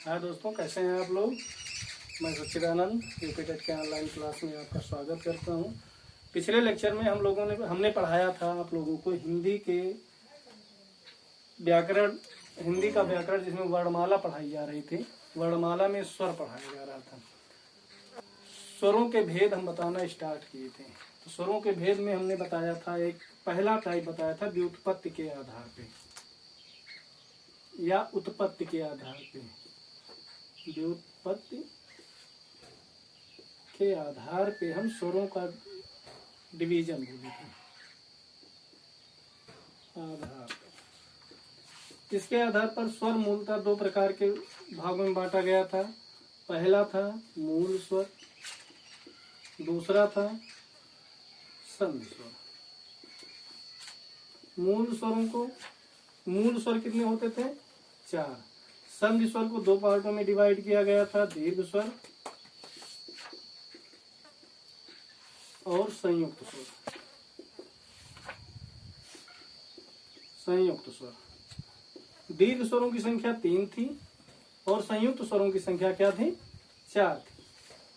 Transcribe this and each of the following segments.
हाँ दोस्तों, कैसे हैं आप लोग। मैं सच्चिदानंद यूपीटेट के ऑनलाइन क्लास में आपका स्वागत करता हूँ। पिछले लेक्चर में हमने पढ़ाया था आप लोगों को हिंदी के व्याकरण, हिंदी का व्याकरण जिसमें वर्णमाला पढ़ाई जा रही थी। वर्णमाला में स्वर पढ़ाया जा रहा था। स्वरों के भेद हम बताना स्टार्ट किए थे। तो स्वरों के भेद में हमने बताया था, एक पहला टाइप बताया था व्युत्पत्ति के आधार पे या उत्पत्ति के आधार पे। व्युत्पत्ति के आधार पे हम स्वरों का डिवीजन बोले थे। आधार इसके आधार पर स्वर मूलतः दो प्रकार के भागों में बांटा गया था। पहला था मूल स्वर, दूसरा था संधि स्वर। मूल स्वर कितने होते थे? 4। संधि स्वर को 2 पार्टों में डिवाइड किया गया था, दीर्घ स्वर और संयुक्त स्वर। संयुक्त स्वर दीर्घ स्वरों की संख्या 3 थी और संयुक्त स्वरों की संख्या क्या थी? 4 थी।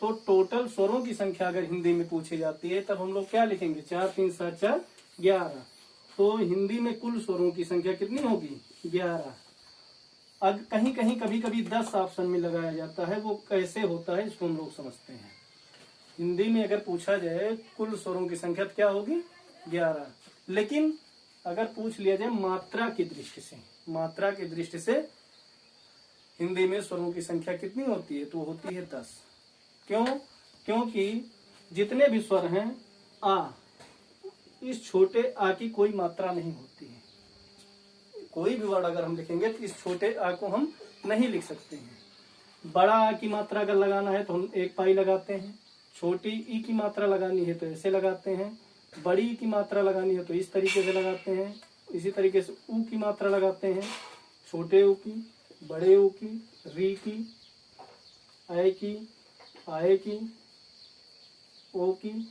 तो टोटल स्वरों की संख्या अगर हिंदी में पूछी जाती है तब हम लोग क्या लिखेंगे? 4 3 7 4 11। तो हिंदी में कुल स्वरों की संख्या कितनी होगी? 11। अब कहीं कहीं कभी कभी 10 ऑप्शन में लगाया जाता है, वो कैसे होता है इसको हम लोग समझते हैं। हिंदी में अगर पूछा जाए कुल स्वरों की संख्या क्या होगी? 11। लेकिन अगर पूछ लिया जाए मात्रा की दृष्टि से हिंदी में स्वरों की संख्या कितनी होती है? तो होती है 10। क्यों? क्योंकि जितने भी स्वर हैं आ, इस छोटे आ की कोई मात्रा नहीं होती है। कोई भी वर्ड अगर हम लिखेंगे तो इस छोटे आ को हम नहीं लिख सकते हैं। बड़ा आ की मात्रा अगर लगाना है तो हम 1 पाई लगाते हैं। छोटी ई की मात्रा लगानी है तो ऐसे लगाते हैं। बड़ी ई की मात्रा लगानी है तो इस तरीके से लगाते हैं। इसी तरीके से ऊ की मात्रा लगाते हैं। छोटे ऊ की, बड़े ऊ की, री की, ऐ की, आए की, ओ की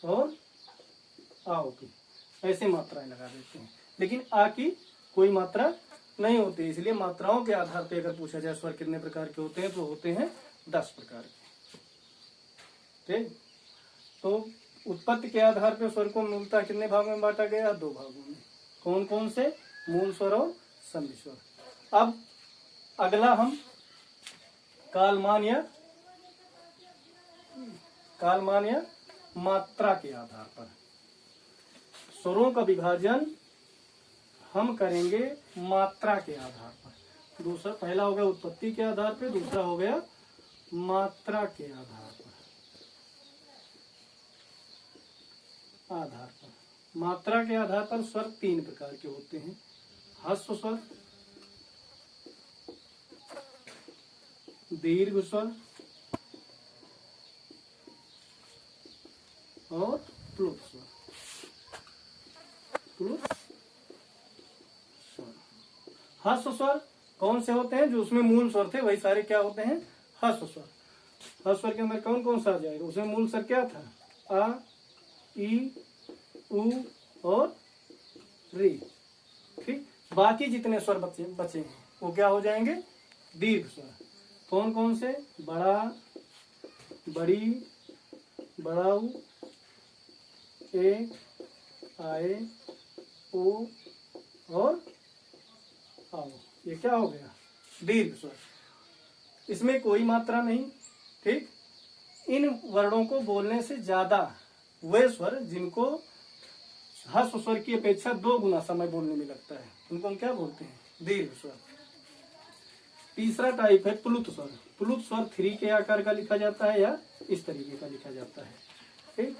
और आओ की, ऐसे मात्राएं लगा देते हैं। लेकिन आ की कोई मात्रा नहीं होती, इसलिए मात्राओं के आधार पर अगर पूछा जाए स्वर कितने प्रकार के होते हैं तो होते हैं 10 प्रकार के। ठीक। तो उत्पत्ति के आधार पर स्वर को मूलतः कितने भागों में बांटा गया? 2 भागों में। कौन कौन से? मूल स्वर और संधि स्वर। अब अगला हम कालमान या मात्रा के आधार पर स्वरों का विभाजन हम करेंगे मात्रा के आधार पर। दूसरा, पहला हो गया उत्पत्ति के आधार पर, दूसरा हो गया मात्रा के आधार पर। मात्रा के आधार पर स्वर 3 प्रकार के होते हैं। ह्रस्व स्वर, दीर्घ स्वर और प्लुत स्वर। ह्रस्व स्वर कौन से होते हैं? जो उसमें मूल स्वर थे वही सारे क्या होते हैं? ह्रस्व स्वर। ह्रस्व स्वर के अंदर कौन कौन सा आ जाएगा? उसमें मूल स्वर क्या था? आ, ई, उ और री। ठीक। बाकी जितने स्वर बचे हैं वो क्या हो जाएंगे? दीर्घ स्वर। कौन कौन से? बड़ा, बड़ी, बड़ाऊ, ए, आए, ओ और आओ। ये क्या हो गया? दीर्घ स्वर। इसमें कोई मात्रा नहीं। ठीक। इन वर्णों को बोलने से ज्यादा वे स्वर जिनको ह्रस्व स्वर की अपेक्षा 2 गुना समय बोलने में लगता है उनको हम क्या बोलते हैं? दीर्घ स्वर। तीसरा टाइप है प्लुत स्वर। प्लुत स्वर 3 के आकार का लिखा जाता है या इस तरीके का लिखा जाता है। ठीक।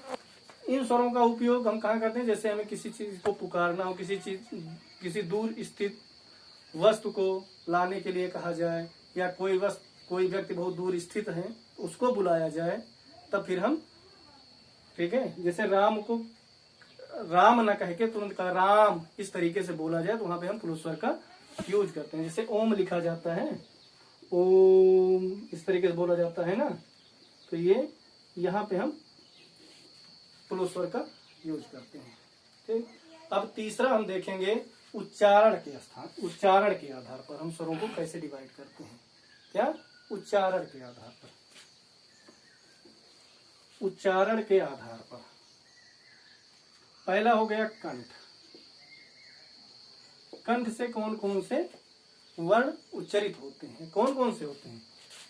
इन स्वरों का उपयोग हम कहाँ करते हैं? जैसे हमें किसी चीज को पुकारना हो, किसी दूर स्थित वस्तु को लाने के लिए कहा जाए, या कोई व्यक्ति बहुत दूर स्थित है उसको बुलाया जाए, तब फिर हम, ठीक है, जैसे राम को राम न कह के तुरंत कहा राम, इस तरीके से बोला जाए तो वहां पे हम प्लुत स्वर का यूज करते हैं। जैसे ओम लिखा जाता है, ओम इस तरीके से बोला जाता है ना, तो ये यहाँ पे हम प्लुत स्वर का यूज करते हैं। ठीक। अब तीसरा हम देखेंगे उच्चारण के स्थान, उच्चारण के आधार पर हम स्वरों को कैसे डिवाइड करते हैं? क्या? उच्चारण के आधार पर। उच्चारण के आधार पर पहला हो गया कंठ। कंठ से कौन कौन से वर्ण उच्चारित होते हैं? कौन कौन से होते हैं?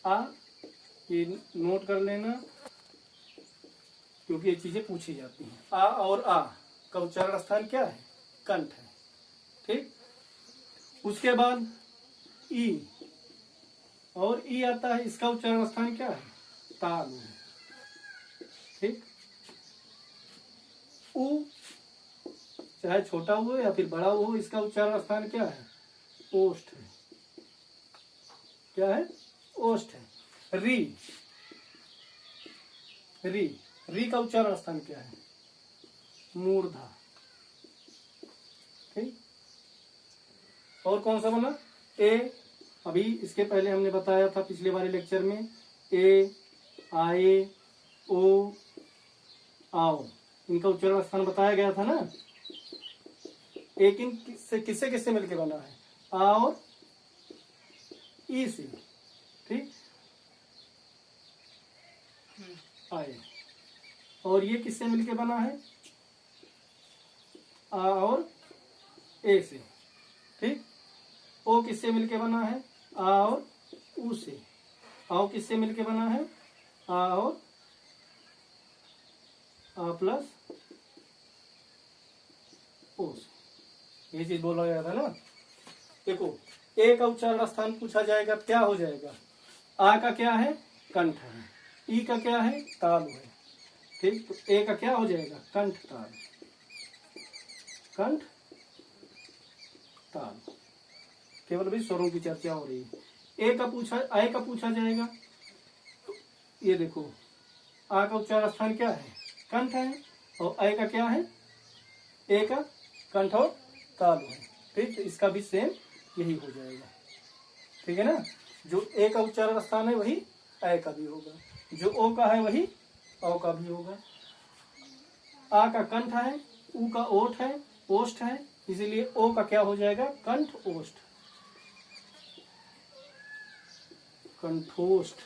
आ, ये नोट कर लेना क्योंकि ये चीजें पूछी जाती हैं। आ और आ का उच्चारण स्थान क्या है? कंठ है। ठीक। उसके बाद ई, और ई आता है, इसका उच्चारण स्थान क्या है? तालु है। ठीक। उ, चाहे छोटा हो या फिर बड़ा हो, इसका उच्चारण स्थान क्या है? ओष्ठ है। क्या है? ओष्ठ है। री, री, री का उच्चारण स्थान क्या है? मूर्धा। ठीक। और कौन सा बना? ए, अभी इसके पहले हमने बताया था पिछले वाले लेक्चर में, ए, आए, ओ, आओ, इनका उच्चारण स्थान बताया गया था ना। एक इन किससे किससे मिलके बना है? आ और ई से। ठीक। आए। और ये किससे मिलके बना है? आ और ए से। ठीक। ओ किससे मिलके बना है? आ और उ से। आओ किससे मिलके बना है? आ और आ प्लस ओ से। ये चीज बोला गया था ना। देखो, ए का उच्चारण स्थान पूछा जाएगा, क्या हो जाएगा? आ का क्या है? कंठ है। ई का क्या है? तालु है। ठीक। तो ए का क्या हो जाएगा? कंठ ताल, कंठ ताल। केवल भी स्वरों की चर्चा हो रही है। ए का पूछा, आय का पूछा जाएगा, तो ये देखो, आ का उच्चारण स्थान क्या है? कंठ है। और आय का क्या है? ए का कंठ और तालु है। ठीक। तो इसका भी सेम यही हो जाएगा। ठीक है ना। जो ए का उच्चारण स्थान है वही आय का भी होगा, जो ओ का है वही औ का भी होगा। आ का कंठ है, उ का ओठ है, ओष्ठ है, इसीलिए ओ का क्या हो जाएगा? कंठ ओष्ठ, कंठोष्ठ।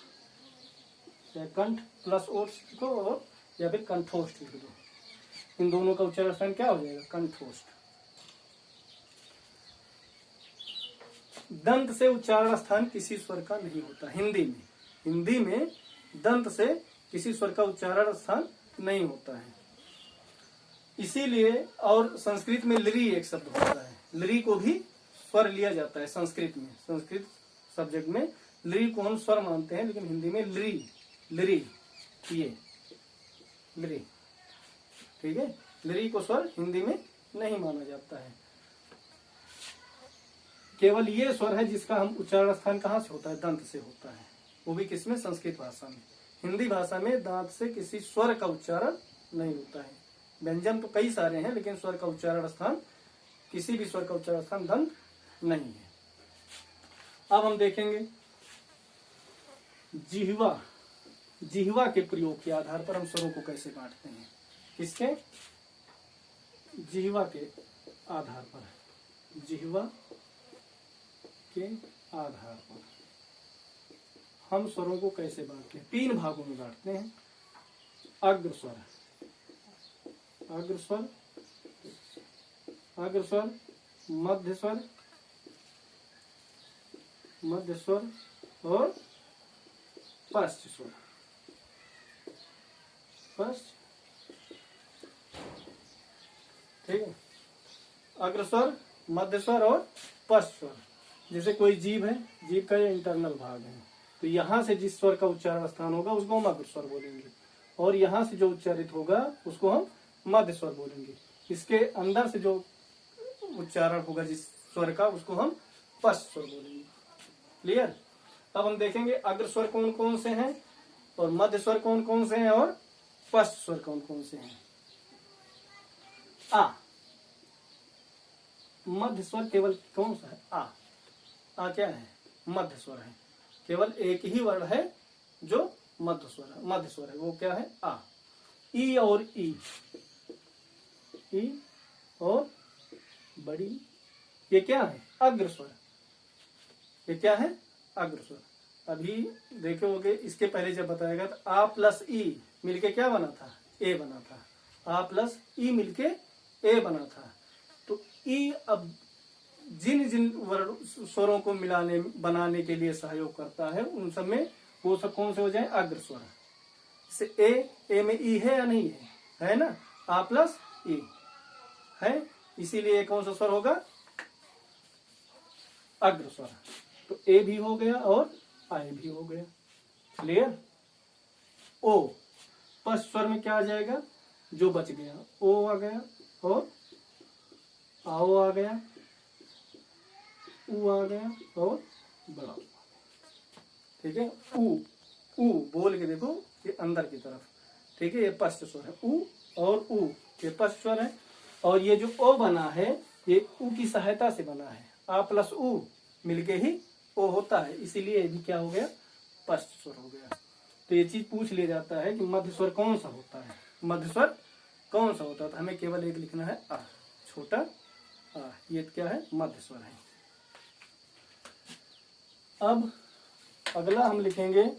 या कंठ प्लस ओष्ठ लिखो, और या फिर कंठोष्ठ लिख दो। इन दोनों का उच्चारण स्थान क्या हो जाएगा? कंठोष्ठ। दंत से उच्चारण स्थान किसी स्वर का नहीं होता हिंदी में। हिंदी में दंत से किसी स्वर का उच्चारण स्थान नहीं होता है। इसीलिए, और संस्कृत में लिरी एक शब्द होता है, लिरी को भी स्वर लिया जाता है संस्कृत में। संस्कृत सब्जेक्ट में लिरी को हम स्वर मानते हैं, लेकिन हिंदी में लिरी, लिरी, ये लिरी। ठीक है। लिरी को स्वर हिंदी में नहीं माना जाता है। केवल ये स्वर है जिसका हम उच्चारण स्थान कहाँ से होता है? दंत से होता है। वो भी किसमें? संस्कृत भाषा में। हिंदी भाषा में दांत से किसी स्वर का उच्चारण नहीं होता है। व्यंजन तो कई सारे हैं, लेकिन स्वर का उच्चारण स्थान, किसी भी स्वर का उच्चारण स्थान दंत नहीं है। अब हम देखेंगे जिह्वा। जिह्वा के प्रयोग के आधार पर हम स्वरों को कैसे बांटते हैं। किसके? जिह्वा के आधार पर। जिह्वा के आधार पर हम स्वरों को कैसे बांटते हैं? 3 भागों में बांटते हैं। अग्रस्वर, अग्रस्वर, अग्रस्वर, मध्यस्वर, मध्यस्वर और पश्चस्वर। पश्च, ठीक है। अग्रस्वर, मध्यस्वर और पश्चस्वर। जैसे कोई जीभ है, जीभ का ये इंटरनल भाग है, तो यहाँ से जिस स्वर का उच्चारण स्थान होगा उसको हम अग्रस्वर बोलेंगे, और यहाँ से जो उच्चारित होगा उसको हम मध्य स्वर बोलेंगे। इसके अंदर से जो उच्चारण होगा जिस स्वर का, उसको हम पश्च स्वर बोलेंगे। क्लियर। अब हम देखेंगे अग्र स्वर कौन कौन से हैं, और मध्य स्वर कौन कौन से हैं, और पश्च स्वर कौन कौन से हैं। आ, मध्य स्वर केवल कौन सा है? आ। आ क्या है? मध्य स्वर है। केवल एक ही वर्ण है जो मध्य स्वर है, मध्य स्वर है, वो क्या है? आ। ई और ई, ई और बड़ी ये क्या है? अग्र स्वर। ये क्या है? अग्र स्वर। अभी देखोगे इसके पहले जब बताएगा तो आ प्लस ई मिलके क्या बना था? ए बना था। आ प्लस ई मिलके ए बना था। तो ई अब जिन जिन स्वरों को मिलाने बनाने के लिए सहयोग करता है उन सब में वो सब कौन से हो जाए? अग्र स्वर। जैसे ए में ई है या नहीं है? है ना? आ प्लस ई है, इसीलिए कौन सा स्वर होगा? अग्र स्वर। तो ए भी हो गया और आई भी हो गया। क्लियर? ओ पश्च स्वर में क्या आ जाएगा? जो बच गया ओ आ गया और आओ आ गया, ऊ आ गया और बड़ा ऊ। ठीक है? ऊ बोल के देखो ये अंदर की तरफ। ठीक है? ये पश्च स्वर है ऊ और ऊ, ये पश्च स्वर है। और ये जो ओ बना है ये ऊ की सहायता से बना है। आ प्लस ऊ मिलके ही ओ होता है, इसीलिए ये भी क्या हो गया? पश्च स्वर हो गया। तो ये चीज पूछ लिया जाता है कि मध्य स्वर कौन सा होता है? मध्य स्वर कौन सा होता है? तो हमें केवल एक लिखना है आ, छोटा आ। ये क्या है? मध्य स्वर है। अब अगला हम लिखेंगे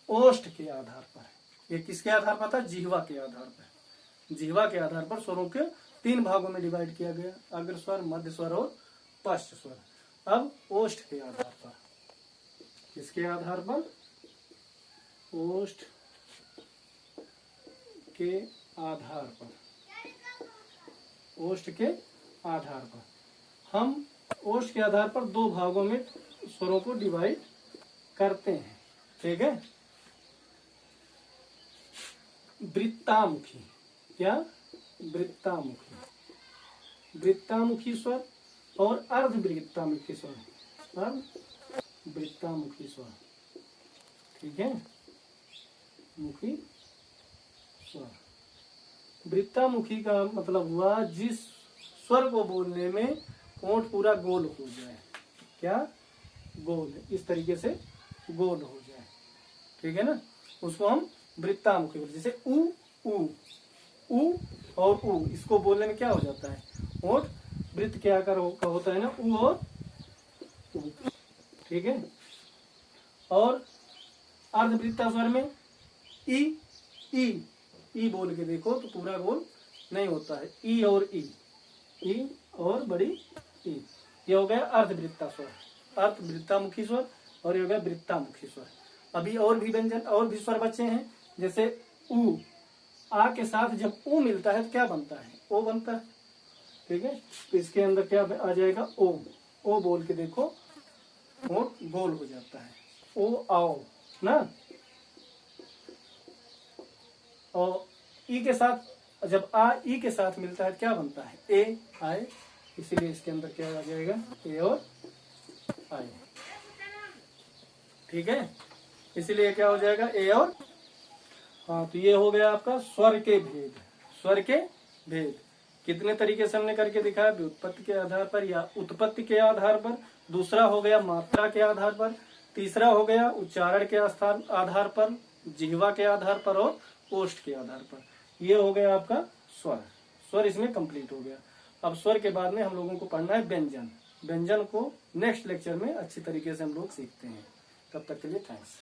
ओष्ठ के आधार पर। ये किसके आधार पर था? जिह्वा के आधार पर। जिह्वा के आधार पर स्वरों के 3 भागों में डिवाइड किया गया, अग्र स्वर, मध्य स्वर और पश्च स्वर। अब ओष्ठ के आधार पर, किसके आधार पर? ओष्ठ के आधार पर। ओष्ठ के आधार पर हम ओष्ठ के आधार पर 2 भागों में स्वरों को डिवाइड करते हैं। ठीक है? वृत्तामुखी। क्या? वृत्तामुखी। वृत्तामुखी स्वर और अर्धवृत्तामुखी स्वर। अर्धवृत्तामुखी स्वर। ठीक है? मुखी स्वर। वृत्तामुखी का मतलब हुआ जिस स्वर को बोलने में होंठ पूरा गोल हो जाए। क्या? गोल, इस तरीके से गोल हो जाए। ठीक है ना? उसको हम वृत्तामुखी बोलते। जैसे ऊ ऊ और ऊ, इसको बोलने में क्या हो जाता है? होंठ वृत्त के आकार का होता है ना, ऊ और ऊ। ठीक है? और अर्धवृत्ता स्वर में ई बोल के देखो तो पूरा गोल नहीं होता है। ई और बड़ी ई, ये हो गया अर्धवृत्ता स्वर, अर्धवृत्तामुखी स्वर। और ये हो गया वृत्तामुखी स्वर। अभी और भी व्यंजन और भी स्वर बचे हैं। जैसे ऊ, आ के साथ जब ऊ मिलता है तो क्या बनता है? ओ बनता है। ठीक है? तो इसके अंदर क्या आ जाएगा? ओ बोल के देखो और गोल हो जाता है। ओ आओ ना। और ई के साथ जब आ ई के साथ मिलता है क्या बनता है? ए आए, इसीलिए इसके अंदर क्या आ जाएगा? ए और आए। ठीक है? इसीलिए क्या हो जाएगा? ए और। हाँ, तो ये हो गया आपका स्वर के भेद। स्वर के भेद कितने तरीके से हमने करके दिखाया? व्युत्पत्ति के आधार पर या उत्पत्ति के आधार पर। दूसरा हो गया मात्रा के आधार पर। तीसरा हो गया उच्चारण के आधार पर, जिह्वा के आधार पर और ओष्ठ के आधार पर। ये हो गया आपका स्वर। स्वर इसमें कंप्लीट हो गया। अब स्वर के बाद में हम लोगों को पढ़ना है व्यंजन। व्यंजन को नेक्स्ट लेक्चर में अच्छी तरीके से हम लोग सीखते हैं। तब तक के लिए थैंक्स।